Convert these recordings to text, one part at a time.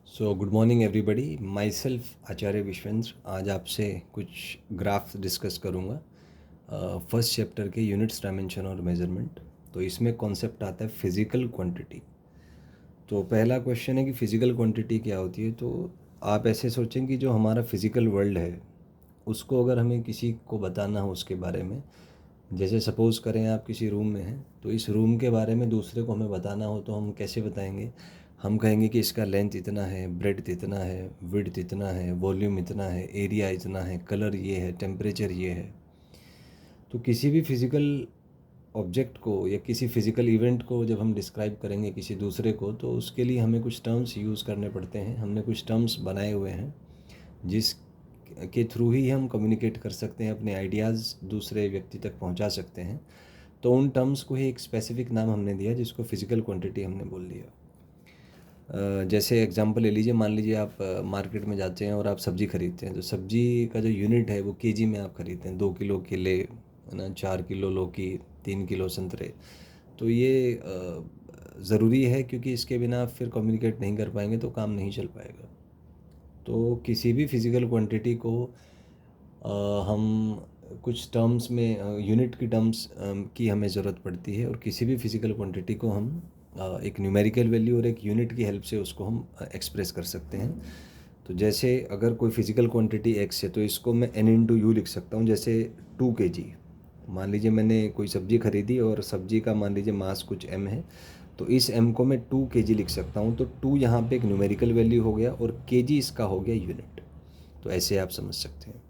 सो good morning everybody. Myself Acharya Vishwendra आज आपसे कुछ ग्राफ्स डिस्कस करूँगा फर्स्ट चैप्टर के यूनिट्स, डायमेंशन और मेजरमेंट। तो इसमें कॉन्सेप्ट आता है फिज़िकल क्वांटिटी। तो पहला क्वेश्चन है कि फ़िज़िकल क्वांटिटी क्या होती है। तो आप ऐसे सोचें कि जो हमारा फिज़िकल वर्ल्ड है उसको अगर हमें किसी को बताना हो उसके बारे में, जैसे सपोज़ करें आप किसी रूम में हैं, तो इस रूम के बारे में दूसरे को हमें बताना हो तो हम कैसे बताएंगे। हम कहेंगे कि इसका लेंथ इतना है, ब्रेड्थ इतना है, विड्थ इतना है, वॉल्यूम इतना है, एरिया इतना है, कलर ये है, टेम्परेचर ये है। तो किसी भी फिज़िकल ऑब्जेक्ट को या किसी फिज़िकल इवेंट को जब हम डिस्क्राइब करेंगे किसी दूसरे को, तो उसके लिए हमें कुछ टर्म्स यूज़ करने पड़ते हैं। हमने कुछ टर्म्स बनाए हुए हैं जिस के थ्रू ही हम कम्युनिकेट कर सकते हैं, अपने आइडियाज़ दूसरे व्यक्ति तक पहुंचा सकते हैं। तो उन टर्म्स को ही एक स्पेसिफिक नाम हमने दिया जिसको फिज़िकल क्वांटिटी हमने बोल दिया। जैसे एग्जांपल ले लीजिए, मान लीजिए आप मार्केट में जाते हैं और आप सब्ज़ी खरीदते हैं। तो सब्ज़ी का जो यूनिट है वो केजी में आप खरीदते हैं। 2 किलो केले है ना, 4 किलो लौकी, 3 किलो संतरे। तो ये ज़रूरी है क्योंकि इसके बिना आप फिर कम्युनिकेट नहीं कर पाएंगे तो काम नहीं चल पाएगा। तो किसी भी फिज़िकल क्वांटिटी को हम कुछ टर्म्स में यूनिट की टर्म्स की हमें ज़रूरत पड़ती है, और किसी भी फिज़िकल क्वांटिटी को हम एक न्यूमेरिकल वैल्यू और एक यूनिट की हेल्प से उसको हम एक्सप्रेस कर सकते हैं। तो जैसे अगर कोई फिज़िकल क्वांटिटी एक्स है तो इसको मैं एन इंटू यू लिख सकता हूँ। जैसे 2 kg, मान लीजिए मैंने कोई सब्ज़ी खरीदी और सब्ज़ी का मान लीजिए मास कुछ एम है, तो इस एम को मैं 2 kg लिख सकता हूँ। तो 2 यहाँ पे एक न्यूमेरिकल वैल्यू हो गया और kg इसका हो गया यूनिट। तो ऐसे आप समझ सकते हैं।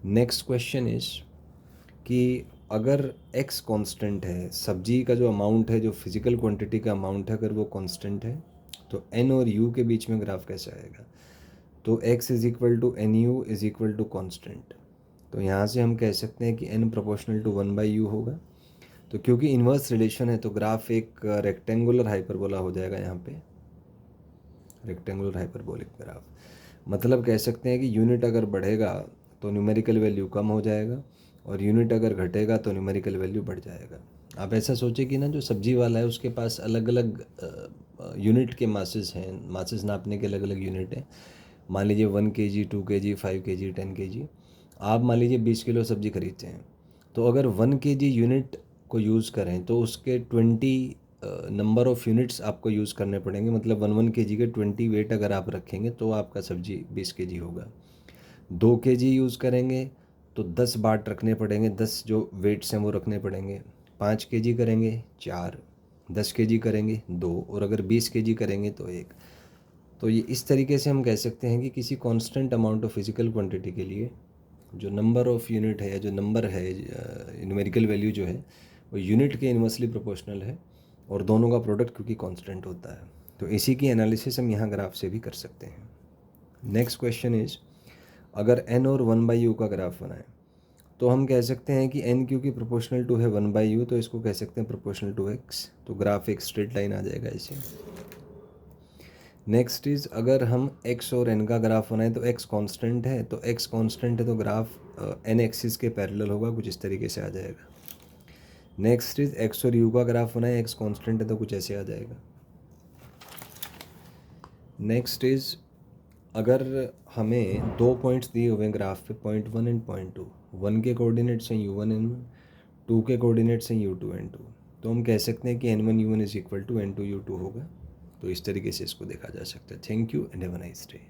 नेक्स्ट क्वेश्चन इज कि अगर x कांस्टेंट है, सब्जी का जो अमाउंट है, जो फिज़िकल क्वांटिटी का अमाउंट है, अगर वो कांस्टेंट है तो n और u के बीच में ग्राफ कैसे आएगा। तो x is equal to n u is equal to constant. तो यहाँ से हम कह सकते हैं कि n प्रोपोर्शनल टू 1/u होगा। तो क्योंकि इन्वर्स रिलेशन है तो ग्राफ एक रेक्टेंगुलर हाइपरबोला हो जाएगा। यहाँ पे रेक्टेंगुलर हाइपरबोलिक ग्राफ, मतलब कह सकते हैं कि यूनिट अगर बढ़ेगा तो न्यूमेरिकल वैल्यू कम हो जाएगा, और यूनिट अगर घटेगा तो न्यूमेरिकल वैल्यू बढ़ जाएगा। आप ऐसा सोचें कि ना, जो सब्जी वाला है उसके पास अलग अलग यूनिट के मासेस हैं, मासेस नापने के अलग अलग यूनिट हैं। मान लीजिए 1 kg, 2 kg, 5 kg, 10 kg। आप मान लीजिए 20 किलो सब्जी खरीदते हैं, तो अगर 1 kg यूनिट को यूज़ करें तो उसके 20 नंबर ऑफ़ यूनिट्स आपको यूज़ करने पड़ेंगे। मतलब 1 kg के 20 वेट अगर आप रखेंगे तो आपका सब्जी 20 kg होगा। 2 kg यूज़ करेंगे तो 10 बाट रखने पड़ेंगे, 10 जो वेट्स हैं वो रखने पड़ेंगे। 5 kg करेंगे 4, 10 kg करेंगे 2, और अगर 20 kg करेंगे तो 1। तो ये इस तरीके से हम कह सकते हैं कि किसी constant amount of physical quantity के लिए जो नंबर ऑफ़ यूनिट है या जो नंबर है, न्यूमेरिकल वैल्यू जो है, वो यूनिट के इन्वर्सली प्रोपोर्शनल है, और दोनों का प्रोडक्ट क्योंकि कांस्टेंट होता है। तो इसी की एनालिसिस हम यहाँ ग्राफ से भी कर सकते हैं। नेक्स्ट क्वेश्चन इज़, अगर n और 1/u का ग्राफ बनाएं तो हम कह सकते हैं कि n क्योंकि प्रोपोर्शनल टू है 1/u, तो इसको कह सकते हैं प्रोपोर्शनल टू x। तो ग्राफ एक स्ट्रेट लाइन आ जाएगा इसे। नेक्स्ट इज़, अगर हम x और n का ग्राफ बनाएं तो x कांस्टेंट है, तो x कांस्टेंट है तो ग्राफ n एक्सिस के पैरेलल होगा, कुछ इस तरीके से आ जाएगा। नेक्स्ट इज़, x और u का ग्राफ बनाएं, x कांस्टेंट है तो कुछ ऐसे आ जाएगा। नेक्स्ट इज़, अगर हमें 2 पॉइंट्स दिए हुए हैं ग्राफ पे, पॉइंट 1 एंड पॉइंट 2, 1 के कोऑर्डिनेट्स हैं u1 n1, 2 के कोऑर्डिनेट्स हैं u2 n2, तो हम कह सकते हैं कि n1 u1 is equal to n2 u2 होगा। तो इस तरीके से इसको देखा जा सकता है। Thank you and have a nice day.